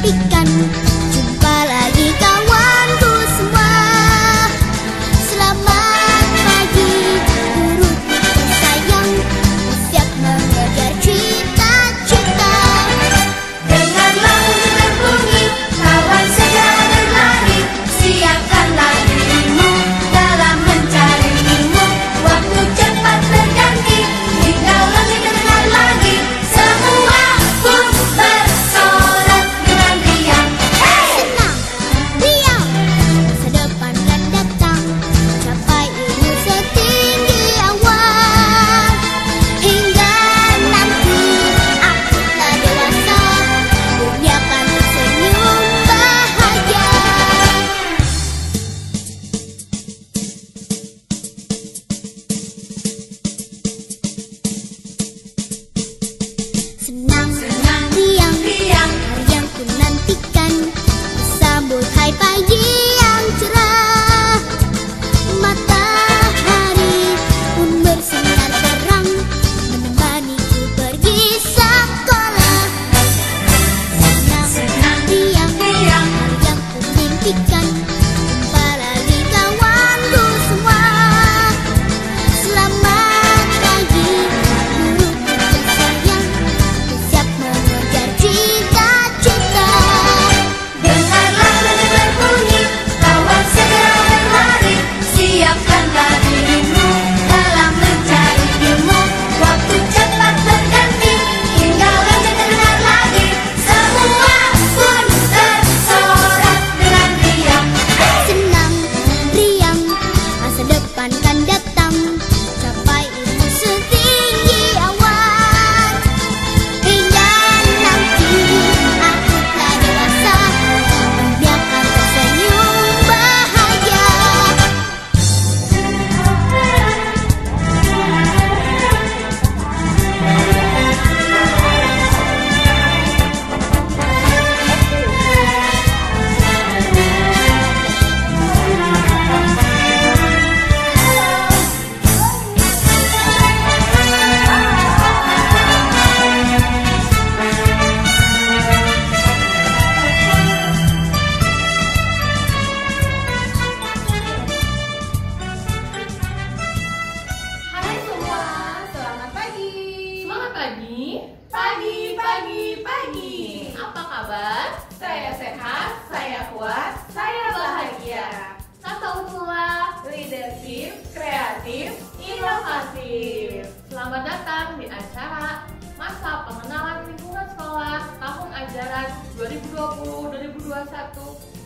menantikan. Jumpa lagi kawanku semua. Selamat pagi guru tersayang, siap mengejar cita-cita. Dengarlah musik berbunyi, kawan segera berlari. Siapkanlah dirimu dalam mencari ilmu. Waktu cepat berganti, tinggal langit terdengar lagi. Semua pun bersorak dengan riang. Senang, riang, masa depan kan datang. Capai ilmu setinggi awan. Hingga nanti aku telah dewasa, dunia kan tersenyum bahagia. Senang, riang, hari yang ku nantikan. Bersambut hai pagi yang cerah. Matahari pun bersinar terang, menemaniku pergi sekolah. Senang, riang, hari yang ku mimpikan. Jumpa lagi kawanku semua. Selamat pagi guruku tersayang, siap mengejar cita-cita. Dengarlah musik berbunyi, kawan segera berlari. Siapkanlah dirimu dalam mencari ilmu. Waktu cepat berganti, tinggal langit terdengar lagi. Semua pun bersorak dengan riang. Senang, riang, masa depan kan datang. Capai ilmu setinggi awan. Hingga nanti aku telah dewasa, dunia kan tersenyum bahagia. Hai semua, selamat pagi. Semangat pagi. Pagi, pagi, pagi. Apa kabar? Saya sehat, saya kuat, saya bahagia. Kata Ursula, Leadership, kreatif, inovatif. selamat datang di acara Masa Pengenalan Lingkungan Sekolah tahun ajaran 2020-2021.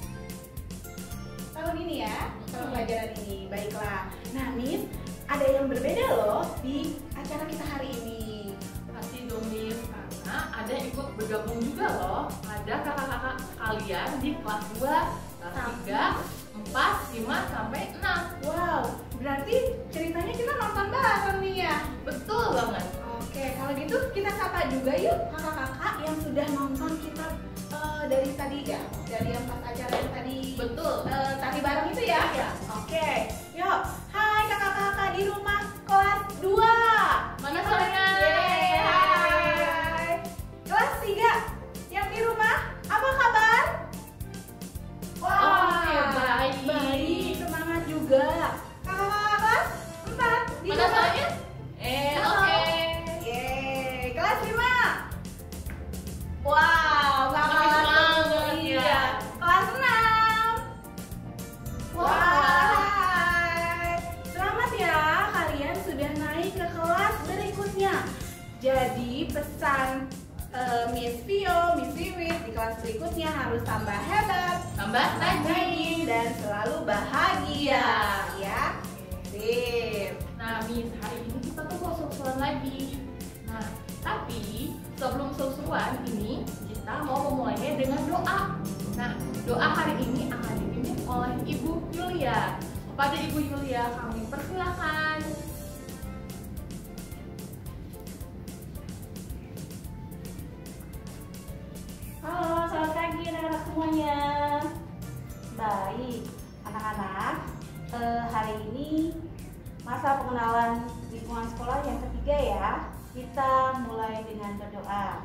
Tahun ini ya, tahun pelajaran ini. Baiklah. Nah, Miss, ada yang berbeda loh di acara kita hari ini. Pasti dong, Miss, karena ada yang ikut bergabung juga loh. Ada kakak-kakak kalian di kelas 2, kelas 3, 4, 5, sampai 6. Wow, berarti ceritanya kita nonton bareng nih ya. Betul banget. Oke, kalau gitu kita sapa juga yuk kakak-kakak yang sudah nonton kita dari tadi ya, dari yang pas acara yang tadi Betul. tadi bareng itu ya. Iya. Oke, yuk. Hai kakak-kakak di rumah kelas 2. Mana suaranya? Yeay, hai. Kelas 3 yang di rumah, apa kabar? Oke, baik. Baik, semangat juga. Kakak-kakak kelas 4 di Mana rumah. suaranya? Oke. Yeay, kelas 5. Wow, nggak kalah Semangat seru. ya. Iya. Kelas 6. Wah. Hai. Selamat ya, kalian sudah naik ke kelas berikutnya. Jadi pesan Miss Vio, Miss Wiwit di kelas berikutnya harus tambah hebat, Tambah rajin. dan selalu bahagia, ya. Sip. Nah, Miss, hari ini kita tuh mau seru-seruan lagi. Nah, tapi sebelum seru-seruan ini, kita mau memulainya dengan doa. Nah, doa hari ini akan dipimpin oleh Ibu Yulia. Kepada Ibu Yulia, kami persilakan. Halo, selamat pagi anak-anak semuanya. Baik, anak-anak, hari ini masa pengenalan lingkungan sekolah yang ketiga ya. Kita mulai dengan berdoa.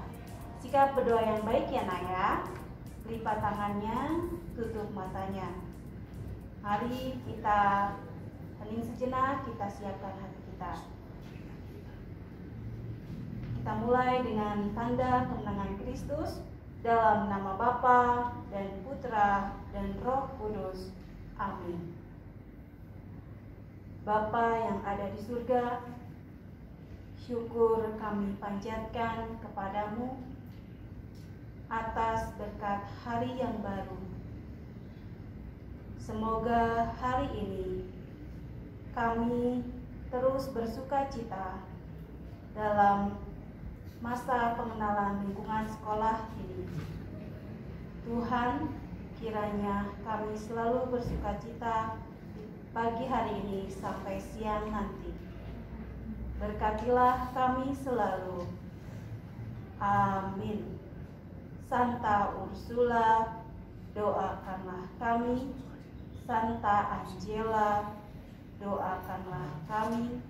Sikap berdoa yang baik ya nak ya. lipat tangannya, tutup matanya. Mari kita hening sejenak, kita siapkan hati kita. Kita mulai dengan tanda kemenangan Kristus dalam nama Bapa dan Putra dan Roh Kudus. Amin. Bapa yang ada di surga, syukur kami panjatkan kepadamu atas berkat hari yang baru. Semoga hari ini kami terus bersuka cita dalam masa pengenalan lingkungan sekolah ini. Tuhan, kiranya kami selalu bersuka cita pagi hari ini sampai siang nanti. Berkatilah kami selalu. Amin. Santa Ursula, doakanlah kami. Santa Angela, doakanlah kami.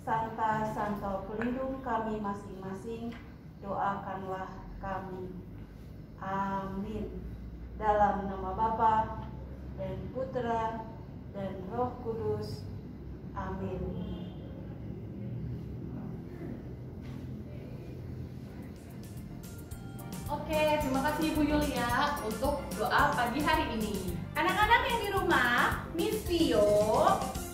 Santa Santo pelindung kami masing-masing, doakanlah kami. Amin. Dalam nama Bapa dan Putra dan Roh Kudus. Amin. Oke, terima kasih Ibu Yulia untuk doa pagi hari ini. Anak-anak yang di rumah, Miss Vio,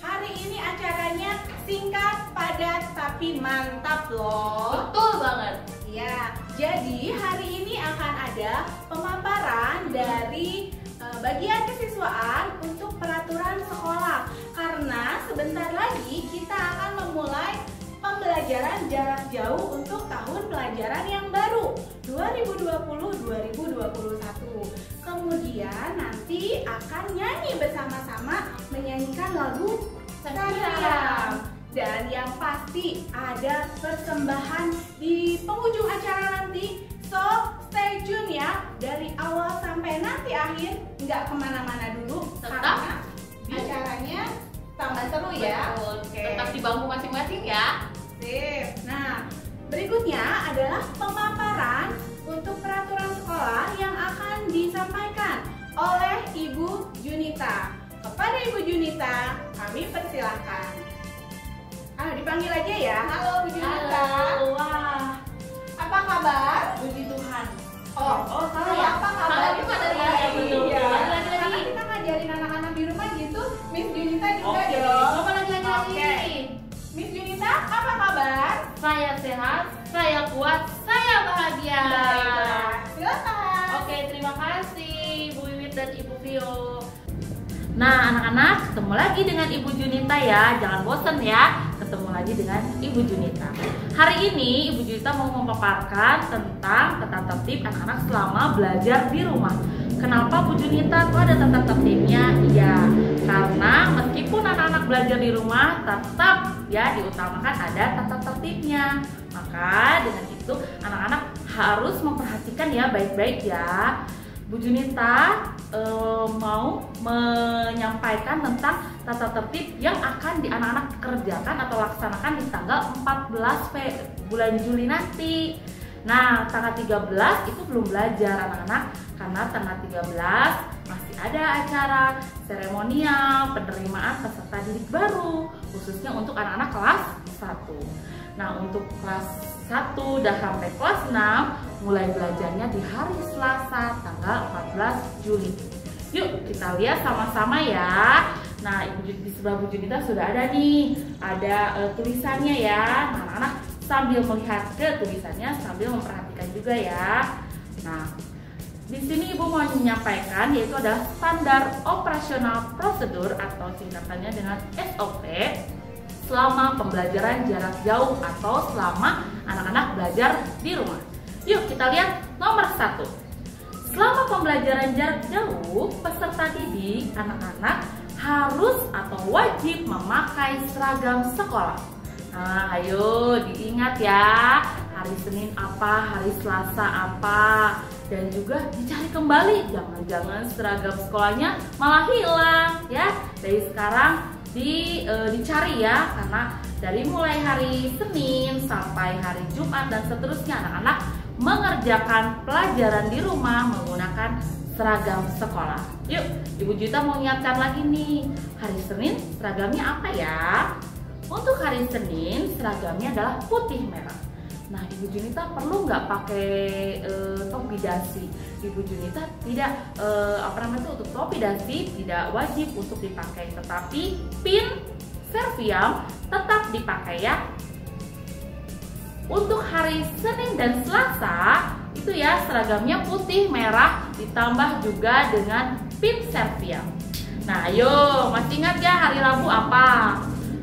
hari ini acaranya singkat, padat, tapi mantap loh. Betul banget. Ya, jadi hari ini akan ada pemaparan dari bagian kesiswaan untuk peraturan sekolah. Karena sebentar lagi kita akan memulai pembelajaran jarak jauh untuk tahun pelajaran yang baru 2020-2021. Kemudian nanti akan nyanyi bersama-sama menyanyikan lagu Sayang. Dan yang pasti ada persembahan di penghujung acara nanti. So stay tune ya, dari awal sampai nanti akhir, nggak kemana-mana dulu. Tetap karena acaranya tambah seru ya. Betul. Oke. Tetap di bangku masing-masing ya. Sip. Nah, berikutnya adalah pemaparan untuk peraturan sekolah yang akan disampaikan oleh Ibu Junita. Kepada Ibu Junita, kami persilahkan. Dipanggil aja ya. Halo Bu Junita. Halo, wah. Apa kabar? Puji Tuhan. Oh, kalau Iya. apa kabar? Kalau juga dari betul. Iya. Dari. Karena kita ngajarin anak-anak di rumah gitu, Miss Junita juga Oke. dong. Coba lagi. Oke. Miss Junita, apa kabar? Saya sehat, saya kuat, saya bahagia. Baiklah, silakan. Oke, terima kasih Bu Wiwit dan Ibu Vio. Nah, anak-anak, ketemu lagi dengan Ibu Junita ya. Jangan bosan ya, ketemu lagi dengan Ibu Junita. Hari ini Ibu Junita mau memaparkan tentang tata tertib anak-anak selama belajar di rumah. Kenapa Bu Junita kok ada tata tertibnya? Ya, karena meskipun anak-anak belajar di rumah, tetap ya diutamakan ada tata tertibnya. Maka dengan itu anak-anak harus memperhatikan ya baik-baik ya. Bu Junita mau menyampaikan tentang tata tertib yang akan anak-anak kerjakan atau laksanakan di tanggal 14 bulan Juli nanti. Nah, tanggal 13 itu belum belajar anak-anak karena tanggal 13 masih ada acara seremonial penerimaan peserta didik baru khususnya untuk anak-anak kelas 1. Nah, untuk kelas 1 dan sampai kelas 6 mulai belajarnya di hari Selasa tanggal 14 Juli. Yuk kita lihat sama-sama ya. Nah, di sebelah Bu Junita sudah ada nih, ada tulisannya ya. Nah, anak-anak sambil melihat ke tulisannya sambil memperhatikan juga ya. Nah, di sini Ibu mau menyampaikan yaitu adalah standar operasional prosedur atau singkatannya dengan SOP selama pembelajaran jarak jauh atau selama anak-anak belajar di rumah. Yuk kita lihat nomor 1. Selama pembelajaran jarak jauh, peserta didik anak-anak harus atau wajib memakai seragam sekolah. Nah, ayo diingat ya, hari Senin apa, hari Selasa apa, dan juga dicari kembali. Jangan-jangan seragam sekolahnya malah hilang ya. Dari sekarang dicari ya, karena dari mulai hari Senin sampai hari Jumat dan seterusnya anak-anak mengerjakan pelajaran di rumah menggunakan seragam sekolah. Yuk, Ibu Juwita mau ingatkan lagi nih, hari Senin seragamnya apa ya? Untuk hari Senin seragamnya adalah putih merah. Nah, Ibu Junita perlu nggak pakai topi dasi? Ibu Junita tidak untuk topi dasi tidak wajib untuk dipakai, tetapi pin serviam tetap dipakai ya. Untuk hari Senin dan Selasa itu ya seragamnya putih merah ditambah juga dengan pin serviam. Nah, ayo masih ingat ya hari Rabu apa?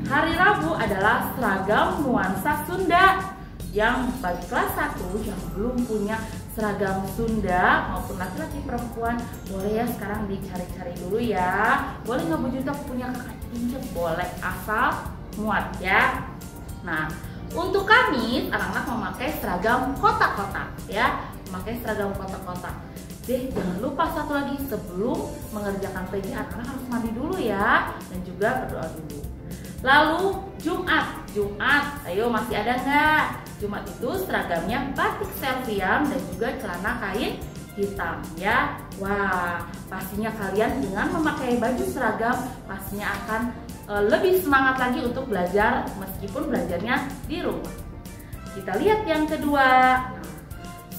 Hari Rabu adalah seragam nuansa Sunda. Yang bagi kelas 1 yang belum punya seragam Sunda maupun laki-laki perempuan, boleh ya sekarang dicari-cari dulu ya. Boleh nggak Bu Juwita punya kakak tingkat? Boleh, asal muat ya. Nah, untuk Kamis anak-anak memakai seragam kotak-kotak ya, memakai seragam kotak-kotak. Jangan lupa satu lagi, sebelum mengerjakan PJ anak-anak harus mandi dulu ya, dan juga berdoa dulu. Lalu Jumat, ayo masih ada nggak? Jumat itu seragamnya batik serviam dan juga celana kain hitam ya. Wah, pastinya kalian dengan memakai baju seragam pastinya akan lebih semangat lagi untuk belajar meskipun belajarnya di rumah. Kita lihat yang kedua.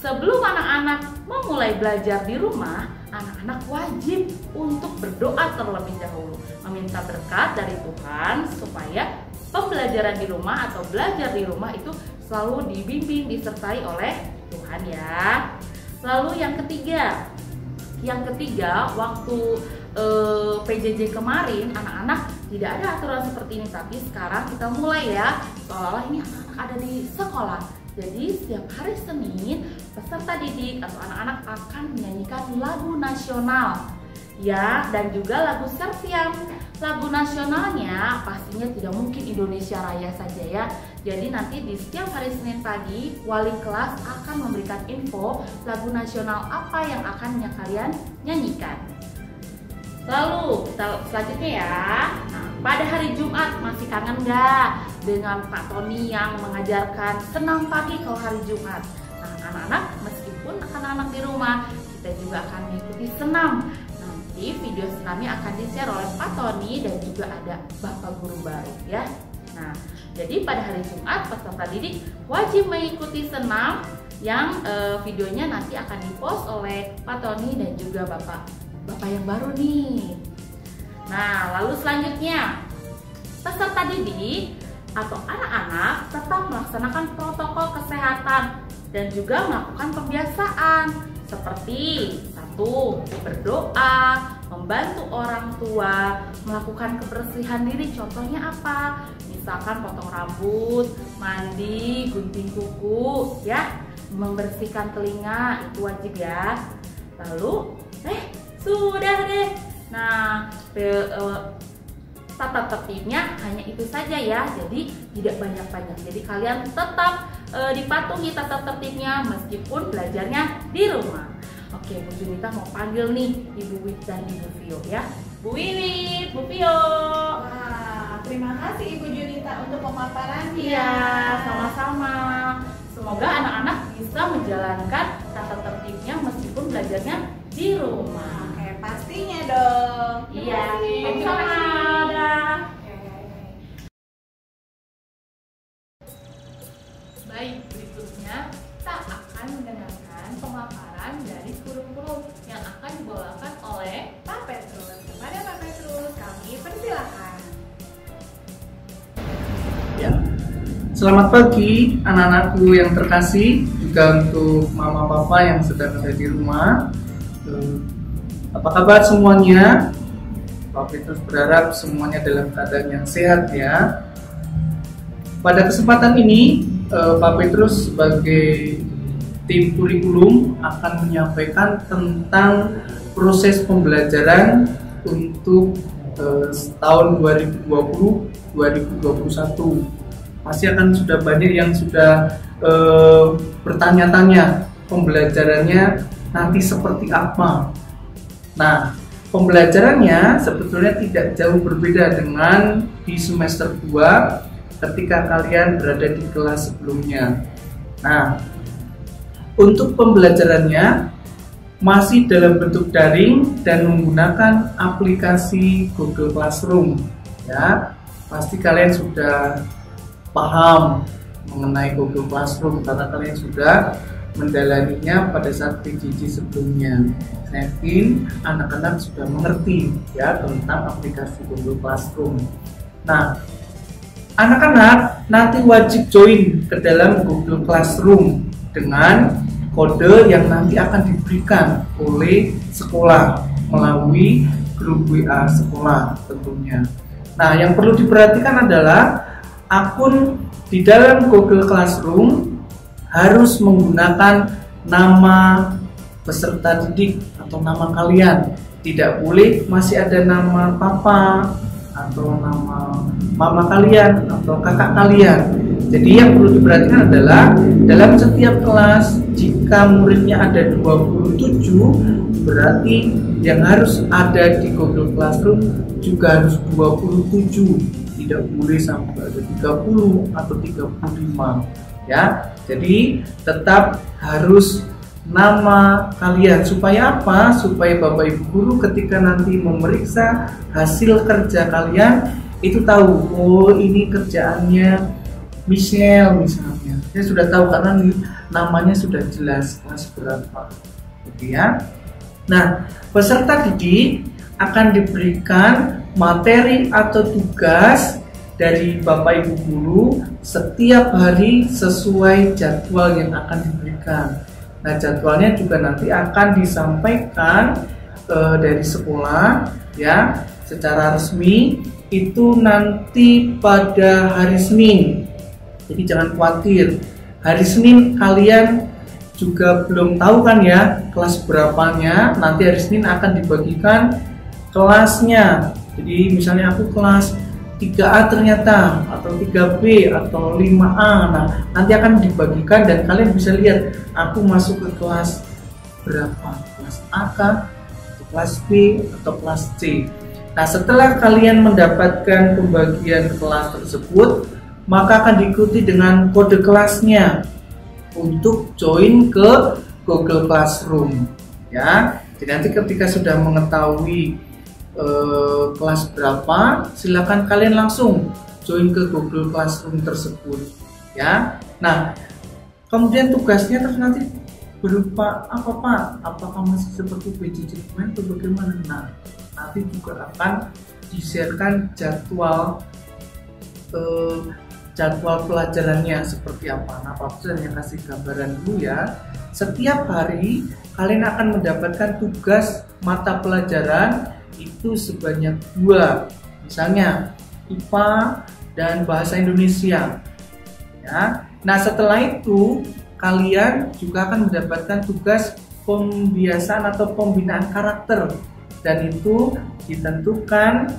Sebelum anak-anak memulai belajar di rumah, anak-anak wajib untuk berdoa terlebih dahulu, meminta berkat dari Tuhan supaya pembelajaran di rumah atau belajar di rumah itu selalu dibimbing, disertai oleh Tuhan ya. Lalu yang ketiga waktu PJJ kemarin anak-anak tidak ada aturan seperti ini, tapi sekarang kita mulai ya, seolah-olah ini anak-anak ada di sekolah. Jadi setiap hari Senin peserta didik atau anak-anak akan menyanyikan lagu nasional ya, dan juga lagu serviam. Lagu nasionalnya pastinya tidak mungkin Indonesia Raya saja ya. Jadi nanti di setiap hari Senin pagi wali kelas akan memberikan info lagu nasional apa yang akan kalian nyanyikan. Lalu kita selanjutnya ya. Nah, pada hari Jumat masih kangen nggak dengan Pak Tony yang mengajarkan senam pagi kalau hari Jumat? Nah, anak-anak meskipun anak-anak di rumah kita juga akan mengikuti senam. Nanti video senamnya akan di-share oleh Pak Tony dan juga ada Bapak Guru baru ya. Nah, jadi pada hari Jumat peserta didik wajib mengikuti senam yang videonya nanti akan di-post oleh Pak Tony dan juga Bapak yang baru nih. Nah, lalu selanjutnya peserta didik atau anak-anak tetap melaksanakan protokol kesehatan dan juga melakukan pembiasaan seperti 1. Berdoa, membantu orang tua, melakukan kebersihan diri. Contohnya apa? Misalkan potong rambut, mandi, gunting kuku ya, membersihkan telinga itu wajib ya. Lalu sudah deh. Nah, tata tertibnya hanya itu saja ya, jadi tidak banyak-banyak. Jadi kalian tetap dipatuhi tata tertibnya meskipun belajarnya di rumah. Oke, Bu Junita mau panggil nih Ibu Wit dan Ibu Vio ya. Bu Wiwit, Bu Vio. Wah, terima kasih Ibu Junita untuk pemaparannya. Iya, sama-sama. Semoga anak-anak bisa menjalankan tata tertibnya meskipun belajarnya di rumah. Oke, pastinya dong. Iya, sama-sama. Baik, berikutnya kita akan mendengarkan pemaparan dari kurikulum yang akan dibawakan oleh Pak Petrus. Kepada Pak Petrus, kami persilakan. Ya. Selamat pagi anak-anakku yang terkasih, juga untuk mama papa yang sedang ada di rumah. Apa kabar semuanya? Pak Petrus berharap semuanya dalam keadaan yang sehat ya. Pada kesempatan ini Pak Petrus sebagai tim kurikulum akan menyampaikan tentang proses pembelajaran untuk tahun 2020-2021. Pasti akan sudah banyak yang sudah bertanya-tanya pembelajarannya nanti seperti apa. Nah, pembelajarannya sebetulnya tidak jauh berbeda dengan di semester 2 ketika kalian berada di kelas sebelumnya. Nah, untuk pembelajarannya masih dalam bentuk daring dan menggunakan aplikasi Google Classroom. Ya, pasti kalian sudah paham mengenai Google Classroom karena kalian sudah mendalaminya pada saat PJJ sebelumnya. Saya yakin anak-anak sudah mengerti ya tentang aplikasi Google Classroom. Nah, anak-anak nanti wajib join ke dalam Google Classroom dengan kode yang nanti akan diberikan oleh sekolah melalui grup WA sekolah tentunya. Nah, yang perlu diperhatikan adalah akun di dalam Google Classroom harus menggunakan nama peserta didik atau nama kalian. Tidak boleh masih ada nama papa atau nama mama kalian atau kakak kalian. Jadi yang perlu diperhatikan adalah dalam setiap kelas jika muridnya ada 27, berarti yang harus ada di Google Classroom juga harus 27. Tidak boleh sampai ada 30 atau 35 ya. Jadi tetap harus nama kalian. Supaya apa? Supaya Bapak Ibu guru ketika nanti memeriksa hasil kerja kalian itu tahu, oh ini kerjaannya Michelle misalnya. Saya sudah tahu karena namanya sudah jelas kelas berapa. Gitu ya. Nah, peserta didik akan diberikan materi atau tugas dari Bapak Ibu guru setiap hari sesuai jadwal yang akan diberikan. Nah, jadwalnya juga nanti akan disampaikan dari sekolah ya secara resmi itu nanti pada hari Senin. Jadi jangan khawatir, hari Senin kalian juga belum tahu kan ya kelas berapanya. Nanti hari Senin akan dibagikan kelasnya. Jadi misalnya aku kelas 3A ternyata atau 3B atau 5A. Nah, nanti akan dibagikan dan kalian bisa lihat aku masuk ke kelas berapa, kelas A kah, atau kelas B atau kelas C. Nah, setelah kalian mendapatkan pembagian kelas tersebut, maka akan diikuti dengan kode kelasnya untuk join ke Google Classroom ya. Jadi nanti ketika sudah mengetahui kelas berapa, silakan kalian langsung join ke Google Classroom tersebut ya. Nah, kemudian tugasnya terus nanti berupa apa Pak? Apakah masih seperti PJJ kemarin atau bagaimana? Nah, nanti juga akan di-sharekan jadwal pelajarannya seperti apa. Nah, Pak yang kasih gambaran dulu ya. Setiap hari kalian akan mendapatkan tugas mata pelajaran itu sebanyak 2, misalnya IPA dan Bahasa Indonesia ya. Nah, setelah itu kalian juga akan mendapatkan tugas pembiasaan atau pembinaan karakter dan itu ditentukan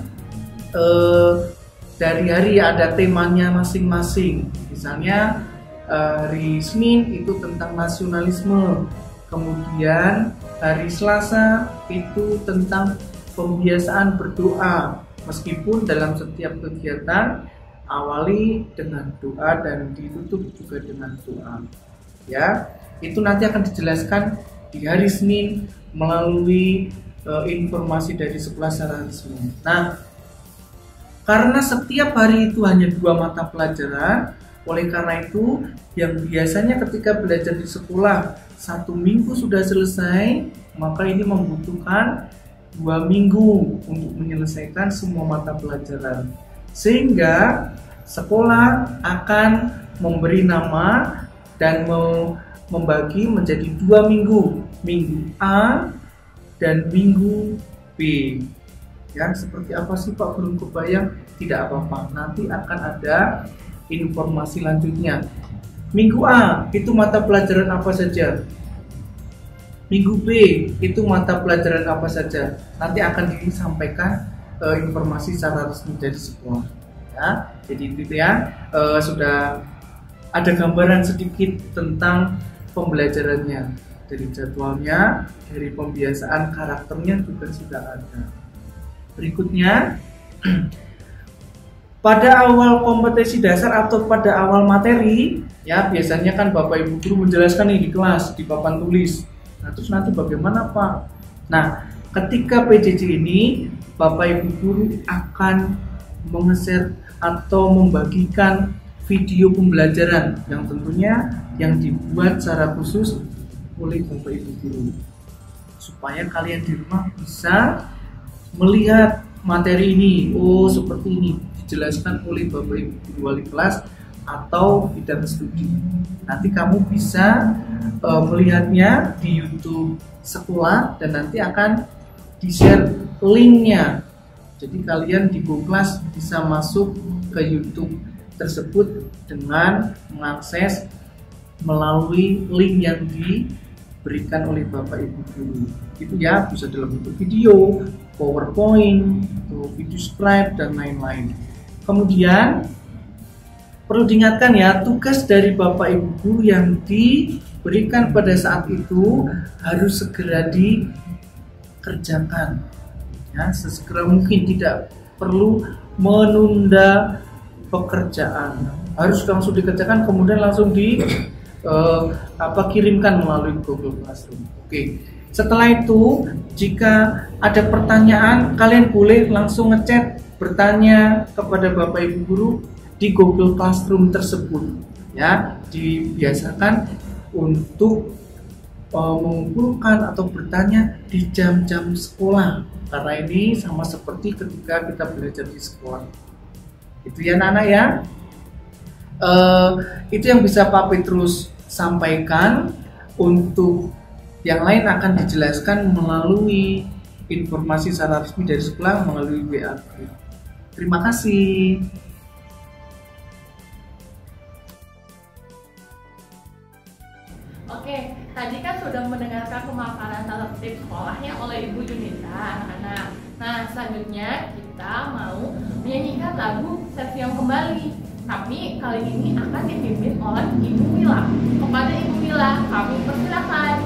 dari hari ada temanya masing-masing. Misalnya hari Senin itu tentang nasionalisme, kemudian hari Selasa itu tentang pembiasaan berdoa, meskipun dalam setiap kegiatan awali dengan doa dan ditutup juga dengan doa ya. Itu nanti akan dijelaskan di hari Senin melalui informasi dari sekolah secara resmi. Nah, karena setiap hari itu hanya 2 mata pelajaran, oleh karena itu yang biasanya ketika belajar di sekolah 1 minggu sudah selesai, maka ini membutuhkan 2 minggu untuk menyelesaikan semua mata pelajaran, sehingga sekolah akan memberi nama dan membagi menjadi 2 minggu, minggu A dan minggu B ya. Seperti apa sih Pak, belum kebayang? Tidak apa-apa, nanti akan ada informasi lanjutnya. Minggu A itu mata pelajaran apa saja, minggu B itu mata pelajaran apa saja, nanti akan disampaikan informasi secara resmi dari sekolah ya. Jadi itu ya, sudah ada gambaran sedikit tentang pembelajarannya, dari jadwalnya, dari pembiasaan karakternya juga sudah ada. Berikutnya pada awal kompetensi dasar atau pada awal materi Ya, biasanya kan Bapak Ibu guru menjelaskan nih di kelas, di papan tulis. Nah, terus nanti bagaimana Pak? Nah, ketika PJJ ini, Bapak Ibu guru akan meng-share atau membagikan video pembelajaran yang tentunya yang dibuat secara khusus oleh Bapak Ibu guru. Supaya kalian di rumah bisa melihat materi ini, oh seperti ini, dijelaskan oleh Bapak Ibu guru wali kelas atau bidang studi. Nanti kamu bisa melihatnya di YouTube sekolah dan nanti akan di-share linknya. Jadi kalian di Goklas bisa masuk ke YouTube tersebut dengan mengakses melalui link yang diberikan oleh Bapak Ibu guru. Itu ya, bisa dalam bentuk video, PowerPoint, atau video slide dan lain-lain. Kemudian perlu diingatkan ya, tugas dari Bapak Ibu guru yang diberikan pada saat itu harus segera dikerjakan. Ya, sesegera mungkin, tidak perlu menunda pekerjaan. Harus langsung dikerjakan kemudian langsung kirimkan melalui Google Classroom. Oke. Setelah itu, jika ada pertanyaan, kalian boleh langsung ngechat bertanya kepada Bapak Ibu guru di Google Classroom tersebut. Ya, dibiasakan untuk mengumpulkan atau bertanya di jam-jam sekolah, karena ini sama seperti ketika kita belajar di sekolah. Itu ya anak-anak ya. Itu yang bisa Pak Petrus sampaikan. Untuk yang lain akan dijelaskan melalui informasi secara resmi dari sekolah melalui WA. Terima kasih. Oke, tadi kan sudah mendengarkan pemaparan tata tertib sekolahnya oleh Ibu Junita, anak-anak. Nah, selanjutnya kita mau menyanyikan lagu Seviong Kembali. Tapi kali ini akan dipimpin oleh Ibu Mila. Kepada Ibu Mila, kami persilakan.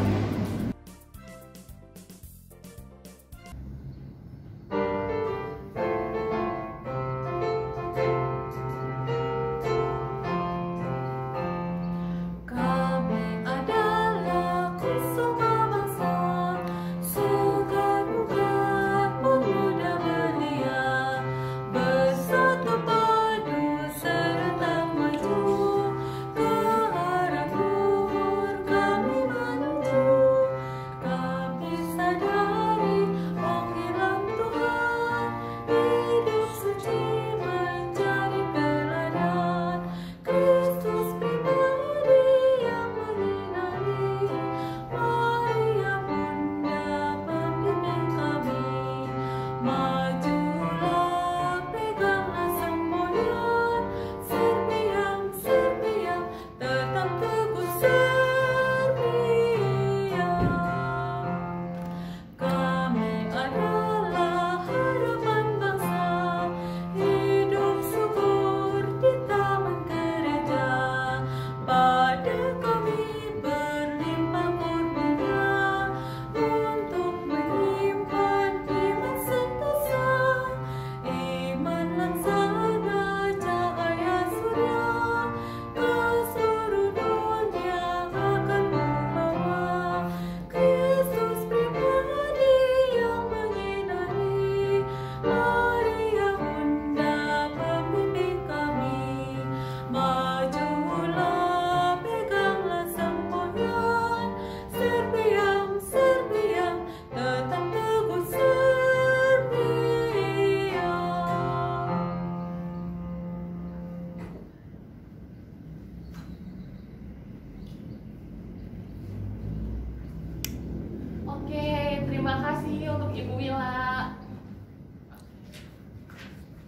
Terima kasih untuk Ibu Mila.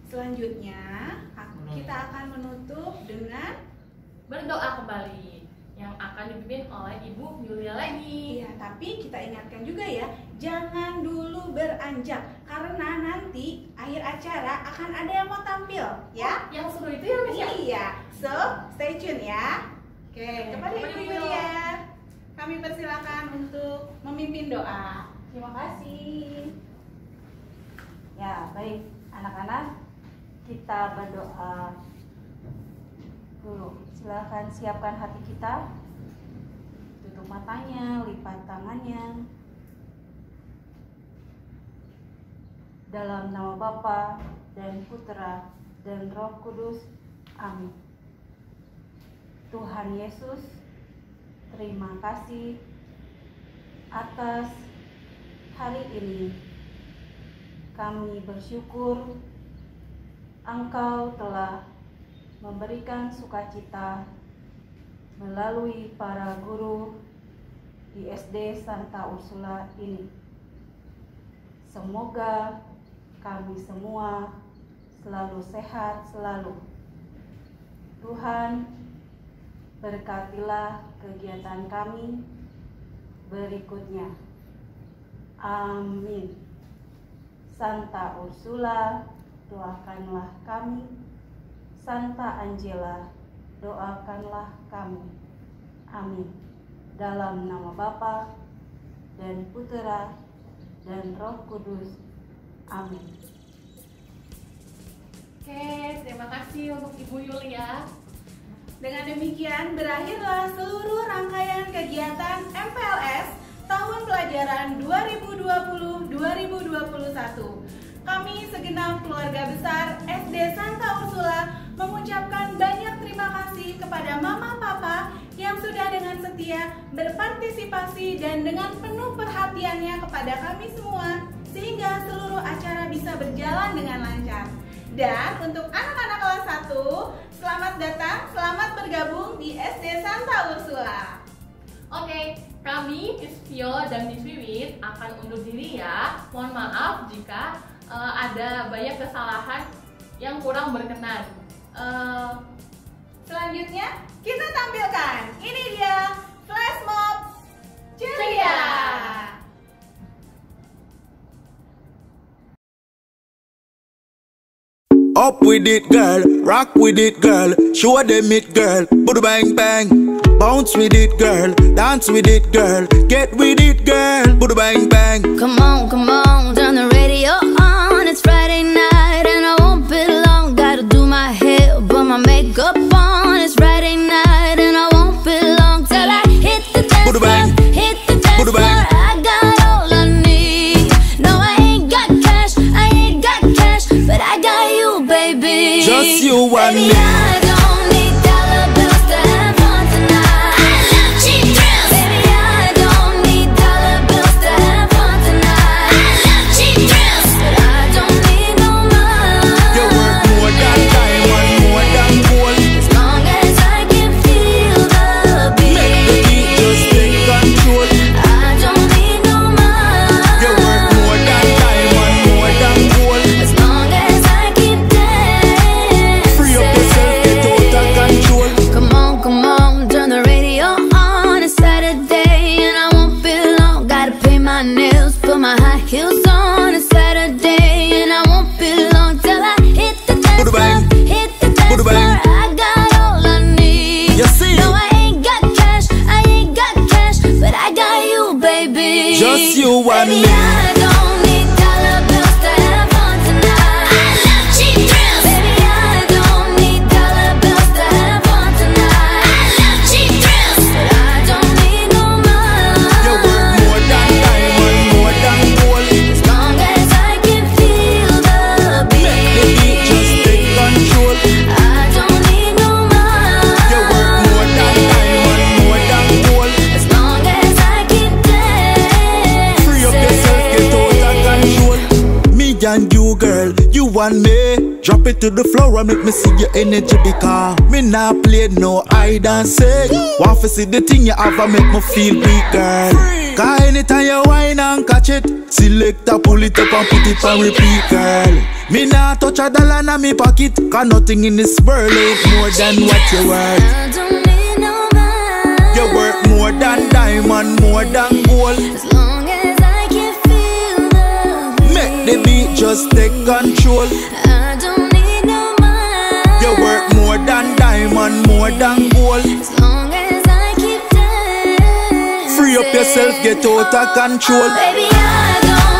Selanjutnya kita akan menutup dengan berdoa kembali yang akan dipimpin oleh Ibu Yulia lagi. iya, tapi kita ingatkan juga ya, jangan dulu beranjak karena nanti akhir acara akan ada yang mau tampil ya. Yang seru itu ya, Miss ya? Iya, so stay tune ya. Oke, kepada Ibu Yulia, kami persilakan untuk memimpin doa. Terima kasih. Ya, baik anak-anak, kita berdoa. dulu. Silakan siapkan hati kita. Tutup matanya, lipat tangannya. Dalam nama Bapa dan Putra dan Roh Kudus. Amin. Tuhan Yesus, terima kasih atas hari ini. Kami bersyukur Engkau telah memberikan sukacita melalui para guru di SD Santa Ursula ini. Semoga kami semua selalu sehat selalu. Tuhan, berkatilah kegiatan kami berikutnya. Amin. Santa Ursula, doakanlah kami. Santa Angela, doakanlah kami. Amin. Dalam nama Bapa dan Putra dan Roh Kudus. Amin. Oke, terima kasih untuk Ibu Yulia. Dengan demikian berakhirlah seluruh rangkaian kegiatan MPLS tahun pelajaran 2020-2021. Kami segenap keluarga besar SD Santa Ursula mengucapkan banyak terima kasih kepada Mama Papa yang sudah dengan setia berpartisipasi dan dengan penuh perhatiannya kepada kami semua sehingga seluruh acara bisa berjalan dengan lancar. Dan untuk anak-anak kelas 1, selamat datang, selamat bergabung di SD Santa Ursula. Oke, kami Miss Vio dan Miss Wiwit akan undur diri ya. Mohon maaf jika ada banyak kesalahan yang kurang berkenan. Selanjutnya kita tampilkan, ini dia Flash Mob Ceria. Up with it, girl. Rock with it, girl. Show them it, girl. Put a bang bang. Bounce with it, girl. Dance with it, girl. Get with it, girl. Put a bang bang. Come on, turn the radio on. It's Friday night and I won't be long. Gotta do my hair, put my makeup on. It's Friday night and I won't be long till I hit the dance floor. Hit the dance floor. I got all I need. No, I ain't got cash, but I got you, baby. Just you and Baby, me. I don't need dollar bills to have fun tonight. I love cheap thrills. Baby, I don't need dollar bills to have fun tonight. I love cheap thrills. But I don't need no money. You work more than diamond, more than gold. As long as I can feel the beat. Make the beat just take control. I don't need no money. You work more than diamond, more than gold. As long as I keep dancing. Free up yourself, get out of control. Come on, turn the radio on. It's Saturday and I won't be long. Gotta paint my nails, put my high heels on. It's Saturday and I won't be long till I hit the dance floor. Hit the dance floor. I got all I need. You see? No, I ain't got cash, but I got you, baby. Just you and Baby, me. I don't need dollar bills to have fun tonight. I love cheap thrills. Baby, I don't need dollar bills to have fun tonight. I love cheap thrills. But I don't need no money. You work more than diamond, more than gold. As long as I can feel the beat. Make the beat just take control. I don't need no money. You work more than diamond, more than gold. As long as I keep dancing. Free up yourself, get out of control. Me and you, girl, you and me. Drop it to the floor and make me see your energy because me not play no hide and seek. Want to see the thing you have and make me feel weak, girl. Cause anytime you whine and catch it, select a pull it up and put it on repeat, girl. Me not touch a dollar in me pocket, cause nothing in this world ain't more than what you worth. I don't need no money. You work more than diamond, more than gold. As long as I can feel the beat. Make the beat just take control. I don't need no money. You work more than diamond, more than gold. As long as I keep dancing. Free up yourself, get out of control. Baby, I don't